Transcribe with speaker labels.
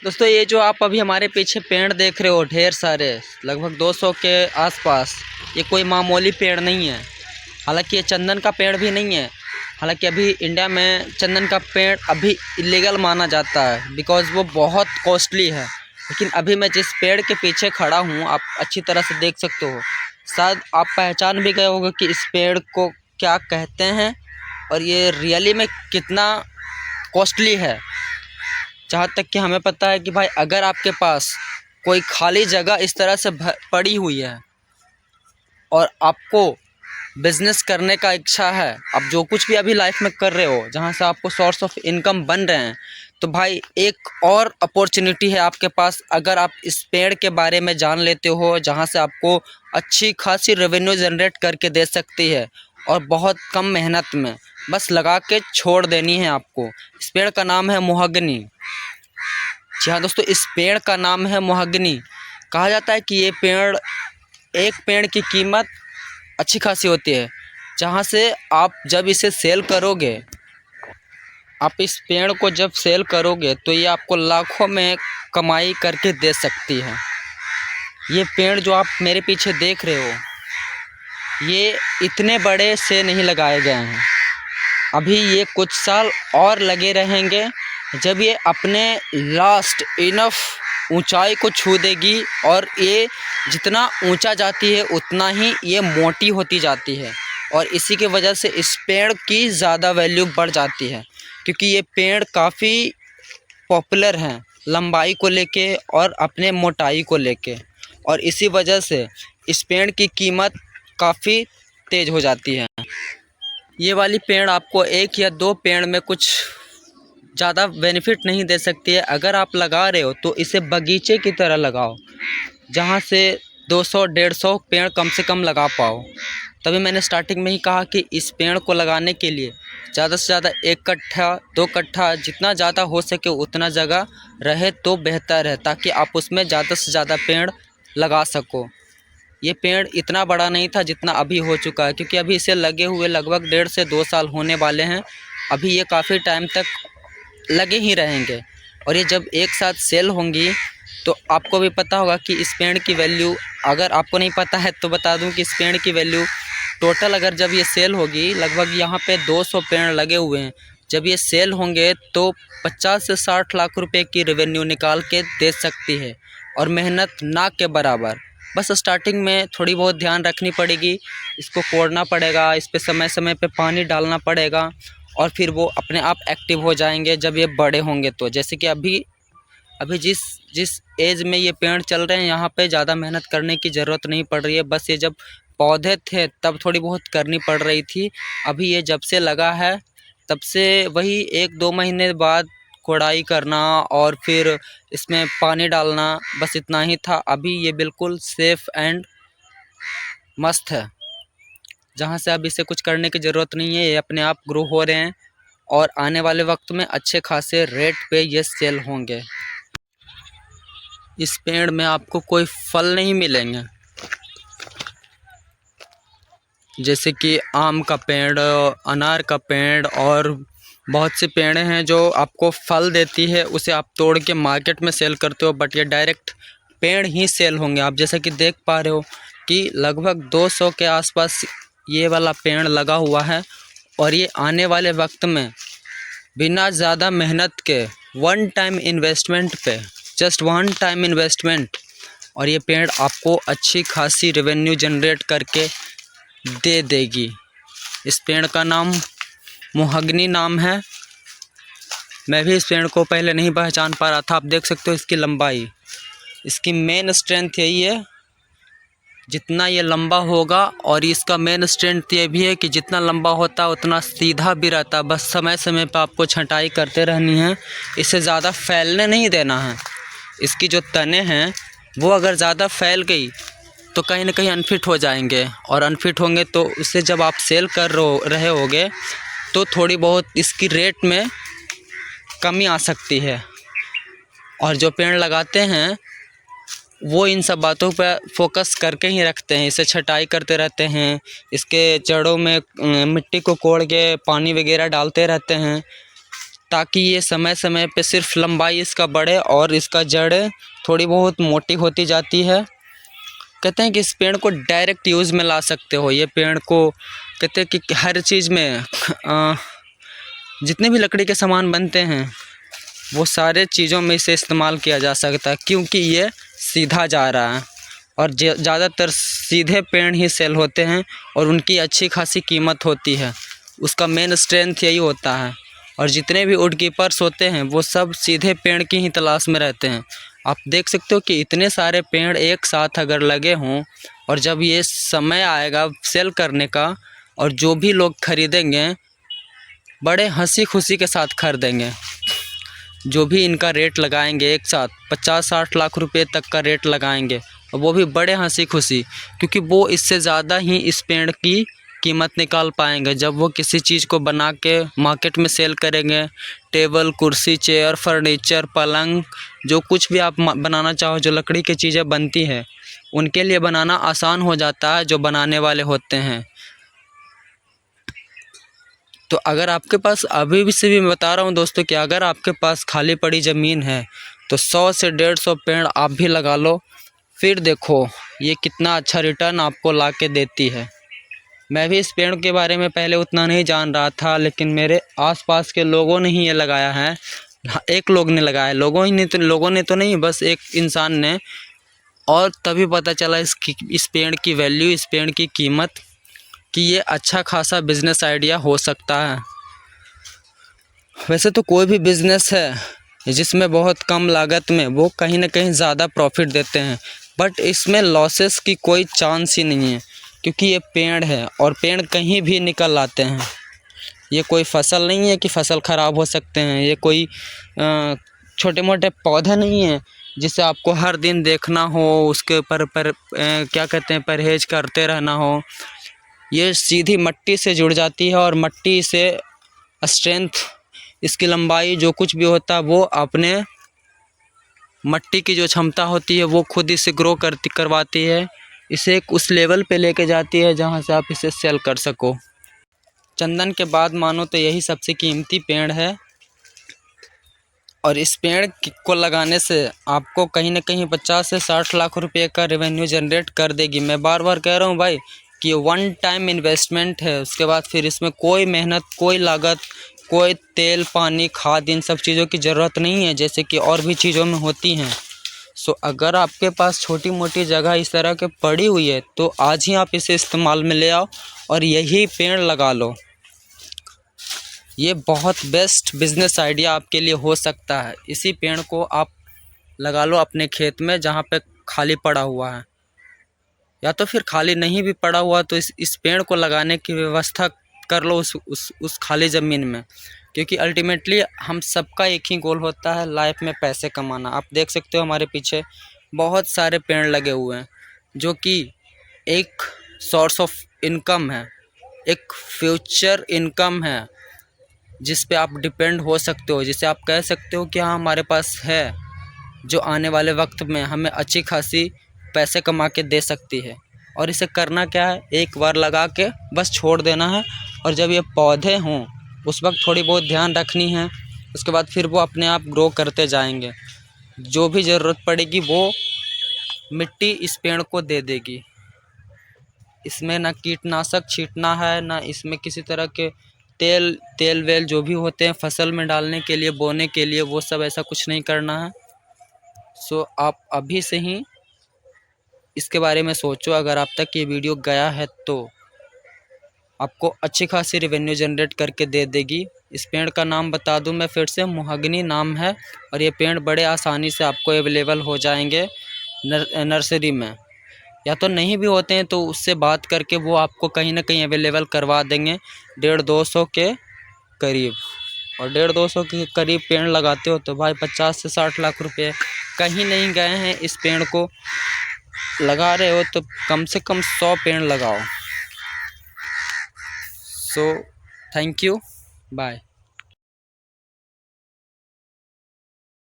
Speaker 1: दोस्तों ये जो आप अभी हमारे पीछे पेड़ देख रहे हो, ढेर सारे, लगभग 200 के आसपास, ये कोई मामूली पेड़ नहीं है। हालांकि ये चंदन का पेड़ भी नहीं है। हालांकि अभी इंडिया में चंदन का पेड़ अभी इलीगल माना जाता है, बिकॉज़ वो बहुत कॉस्टली है। लेकिन अभी मैं जिस पेड़ के पीछे खड़ा हूँ, आप अच्छी तरह से देख सकते हो। शायद आप पहचान भी गए होंगे कि इस पेड़ को क्या कहते हैं और ये रियली में कितना कॉस्टली है। जहाँ तक कि हमें पता है कि भाई, अगर आपके पास कोई खाली जगह इस तरह से पड़ी हुई है और आपको बिज़नेस करने का इच्छा है, आप जो कुछ भी अभी लाइफ में कर रहे हो, जहाँ से आपको सोर्स ऑफ इनकम बन रहे हैं, तो भाई एक और अपॉर्चुनिटी है आपके पास। अगर आप इस पेड़ के बारे में जान लेते हो, जहाँ से आपको अच्छी खासी रेवेन्यू जनरेट करके दे सकती है और बहुत कम मेहनत में, बस लगा के छोड़ देनी है आपको। इस पेड़ का नाम है मोहगनी। जी हाँ दोस्तों, इस पेड़ का नाम है मोहगनी। कहा जाता है कि ये पेड़, एक पेड़ की कीमत अच्छी खासी होती है। जहाँ से आप जब इसे सेल करोगे, आप इस पेड़ को जब सेल करोगे तो ये आपको लाखों में कमाई करके दे सकती है। ये पेड़ जो आप मेरे पीछे देख रहे हो, ये इतने बड़े से नहीं लगाए गए हैं। अभी ये कुछ साल और लगे रहेंगे। जब ये अपने लास्ट इनफ ऊंचाई को छू देगी, और ये जितना ऊंचा जाती है उतना ही ये मोटी होती जाती है, और इसी के वजह से इस पेड़ की ज़्यादा वैल्यू बढ़ जाती है, क्योंकि ये पेड़ काफ़ी पॉपुलर हैं लंबाई को लेके और अपने मोटाई को लेके, और इसी वजह से इस पेड़ की कीमत काफ़ी तेज़ हो जाती है। ये वाली पेड़ आपको एक या दो पेड़ में कुछ ज़्यादा बेनिफिट नहीं दे सकती है। अगर आप लगा रहे हो तो इसे बगीचे की तरह लगाओ, जहाँ से 200-150 पेड़ कम से कम लगा पाओ। तभी मैंने स्टार्टिंग में ही कहा कि इस पेड़ को लगाने के लिए ज़्यादा से ज़्यादा 1 कट्ठा 2 कट्ठा, जितना ज़्यादा हो सके उतना जगह रहे तो बेहतर है, ताकि आप उसमें ज़्यादा से ज़्यादा पेड़ लगा सको। ये पेड़ इतना बड़ा नहीं था जितना अभी हो चुका है, क्योंकि अभी इसे लगे हुए लगभग 1.5 से 2 साल होने वाले हैं। अभी ये काफ़ी टाइम तक लगे ही रहेंगे, और ये जब एक साथ सेल होंगी तो आपको भी पता होगा कि इस पेड़ की वैल्यू, अगर आपको नहीं पता है तो बता दूं कि इस पेड़ की वैल्यू टोटल, अगर जब ये सेल होगी, लगभग यहाँ पे 200 पेड़ लगे हुए हैं, जब ये सेल होंगे तो 50 से 60 लाख रुपए की रेवेन्यू निकाल के दे सकती है, और मेहनत ना के बराबर। बस स्टार्टिंग में थोड़ी बहुत ध्यान रखनी पड़ेगी, इसको कोड़ना पड़ेगा, इस पे समय समय पे पानी डालना पड़ेगा, और फिर वो अपने आप एक्टिव हो जाएंगे जब ये बड़े होंगे। तो जैसे कि अभी अभी जिस जिस एज में ये पेड़ चल रहे हैं, यहाँ पे ज़्यादा मेहनत करने की ज़रूरत नहीं पड़ रही है। बस ये जब पौधे थे तब थोड़ी बहुत करनी पड़ रही थी। अभी ये जब से लगा है तब से वही 1-2 महीने बाद कोड़ाई करना और फिर इसमें पानी डालना, बस इतना ही था। अभी ये बिल्कुल सेफ़ एंड मस्त है, जहाँ से अब इसे कुछ करने की ज़रूरत नहीं है। ये अपने आप ग्रो हो रहे हैं, और आने वाले वक्त में अच्छे खासे रेट पे ये सेल होंगे। इस पेड़ में आपको कोई फल नहीं मिलेंगे, जैसे कि आम का पेड़, अनार का पेड़, और बहुत से पेड़ हैं जो आपको फल देती है, उसे आप तोड़ के मार्केट में सेल करते हो, बट ये डायरेक्ट पेड़ ही सेल होंगे। आप जैसा कि देख पा रहे हो कि लगभग 200 के आसपास ये वाला पेड़ लगा हुआ है, और ये आने वाले वक्त में बिना ज़्यादा मेहनत के, वन टाइम इन्वेस्टमेंट पे, जस्ट वन टाइम इन्वेस्टमेंट, और ये पेड़ आपको अच्छी खासी रेवेन्यू जनरेट करके दे देगी। इस पेड़ का नाम मोहगनी नाम है। मैं भी इस पेड़ को पहले नहीं पहचान पा रहा था। आप देख सकते हो इसकी लंबाई, इसकी मेन स्ट्रेंथ यही है, जितना ये लंबा होगा, और इसका मेन स्ट्रेंथ ये भी है कि जितना लंबा होता है उतना सीधा भी रहता है। बस समय समय पर आपको छंटाई करते रहनी है, इसे ज़्यादा फैलने नहीं देना है। इसकी जो तने हैं वो अगर ज़्यादा फैल गई तो कहीं ना कहीं अनफिट हो जाएंगे, और अनफिट होंगे तो उसे जब आप सेल कर रहे होगे तो थोड़ी बहुत इसकी रेट में कमी आ सकती है। और जो पेड़ लगाते हैं वो इन सब बातों पर फोकस करके ही रखते हैं। इसे छटाई करते रहते हैं, इसके जड़ों में मिट्टी को कोड़ के पानी वगैरह डालते रहते हैं, ताकि ये समय समय पे सिर्फ लंबाई इसका बढ़े और इसका जड़ थोड़ी बहुत मोटी होती जाती है। कहते हैं कि इस पेड़ को डायरेक्ट यूज़ में ला सकते हो। ये पेड़ को कहते हैं कि हर चीज़ में जितने भी लकड़ी के सामान बनते हैं वो सारे चीज़ों में इसे इस्तेमाल किया जा सकता है, क्योंकि ये सीधा जा रहा है और ज़्यादातर सीधे पेड़ ही सेल होते हैं और उनकी अच्छी खासी कीमत होती है। उसका मेन स्ट्रेंथ यही होता है। और जितने भी वुड कीपर्स होते हैं वो सब सीधे पेड़ की ही तलाश में रहते हैं। आप देख सकते हो कि इतने सारे पेड़ एक साथ अगर लगे हों और जब ये समय आएगा सेल करने का और जो भी लोग खरीदेंगे बड़े हंसी खुशी के साथ खरीदेंगे। जो भी इनका रेट लगाएंगे एक साथ 50-60 लाख रुपए तक का रेट लगाएंगे और वो भी बड़े हंसी खुशी, क्योंकि वो इससे ज़्यादा ही इस पेड़ की कीमत निकाल पाएंगे जब वो किसी चीज़ को बना के मार्केट में सेल करेंगे। टेबल, कुर्सी, चेयर, फर्नीचर, पलंग, जो कुछ भी आप बनाना चाहो, जो लकड़ी की चीज़ें बनती हैं उनके लिए बनाना आसान हो जाता है जो बनाने वाले होते हैं। तो अगर आपके पास अभी भी से भी मैं बता रहा हूँ दोस्तों कि अगर आपके पास खाली पड़ी ज़मीन है तो 100 से 150 पेड़ आप भी लगा लो, फिर देखो ये कितना अच्छा रिटर्न आपको ला के देती है। मैं भी इस पेड़ के बारे में पहले उतना नहीं जान रहा था, लेकिन मेरे आसपास के लोगों ने ही ये लगाया है। एक लोग ने लगाया, लोगों ने तो नहीं, बस एक इंसान ने, और तभी पता चला इस पेड़ की वैल्यू, इस पेड़ की कीमत, कि ये अच्छा खासा बिजनेस आइडिया हो सकता है। वैसे तो कोई भी बिज़नेस है जिसमें बहुत कम लागत में वो कहीं ना कहीं ज़्यादा प्रॉफिट देते हैं, बट इसमें लॉसेस की कोई चांस ही नहीं है, क्योंकि ये पेड़ है और पेड़ कहीं भी निकल आते हैं। ये कोई फसल नहीं है कि फसल ख़राब हो सकते हैं। ये कोई छोटे मोटे पौधे नहीं हैं जिसे आपको हर दिन देखना हो, उसके ऊपर क्या कहते हैं, परहेज करते रहना हो। ये सीधी मट्टी से जुड़ जाती है और मट्टी से स्ट्रेंथ, इसकी लंबाई, जो कुछ भी होता है वो अपने मट्टी की जो क्षमता होती है वो खुद इसे ग्रो करवाती है। इसे एक उस लेवल पे लेके जाती है जहाँ से आप इसे सेल कर सको। चंदन के बाद मानो तो यही सबसे कीमती पेड़ है और इस पेड़ को लगाने से आपको कहीं ना कहीं 50 से 60 लाख रुपए का रेवेन्यू जनरेट कर देगी। मैं बार बार कह रहा हूँ भाई कि वन टाइम इन्वेस्टमेंट है, उसके बाद फिर इसमें कोई मेहनत, कोई लागत, कोई तेल, पानी, खाद, इन सब चीज़ों की ज़रूरत नहीं है जैसे कि और भी चीज़ों में होती हैं। सो अगर आपके पास छोटी मोटी जगह इस तरह के पड़ी हुई है तो आज ही आप इसे इस्तेमाल में ले आओ और यही पेड़ लगा लो। ये बहुत बेस्ट बिज़नेस आइडिया आपके लिए हो सकता है। इसी पेड़ को आप लगा लो अपने खेत में जहाँ पे खाली पड़ा हुआ है, या तो फिर खाली नहीं भी पड़ा हुआ तो इस पेड़ को लगाने की व्यवस्था कर लो उस खाली ज़मीन में, क्योंकि अल्टीमेटली हम सबका एक ही गोल होता है लाइफ में, पैसे कमाना। आप देख सकते हो हमारे पीछे बहुत सारे पेड़ लगे हुए हैं जो कि एक सोर्स ऑफ इनकम है, एक फ्यूचर इनकम है जिस पे आप डिपेंड हो सकते हो, जिसे आप कह सकते हो कि हाँ हमारे पास है, जो आने वाले वक्त में हमें अच्छी खासी पैसे कमा के दे सकती है। और इसे करना क्या है, एक बार लगा के बस छोड़ देना है और जब ये पौधे हों उस वक्त थोड़ी बहुत ध्यान रखनी है, उसके बाद फिर वो अपने आप ग्रो करते जाएंगे। जो भी ज़रूरत पड़ेगी वो मिट्टी इस पेड़ को दे देगी। इसमें ना कीटनाशक छींटना है, ना इसमें किसी तरह के तेल वेल जो भी होते हैं फसल में डालने के लिए, बोने के लिए, वो सब ऐसा कुछ नहीं करना है। सो आप अभी से ही इसके बारे में सोचो। अगर आप तक ये वीडियो गया है तो आपको अच्छी खासी रेवेन्यू जनरेट करके दे देगी। इस पेड़ का नाम बता दूं मैं फिर से, मोहगनी नाम है और ये पेड़ बड़े आसानी से आपको अवेलेबल हो जाएंगे नर्सरी में, या तो नहीं भी होते हैं तो उससे बात करके वो आपको कहीं ना कहीं अवेलेबल करवा देंगे 150-200 के करीब। और 150-200 के करीब पेड़ लगाते हो तो भाई 50 से 60 लाख रुपए कहीं नहीं गए हैं। इस पेड़ को लगा रहे हो तो कम से कम 100 पेड़ लगाओ। So thank you, bye.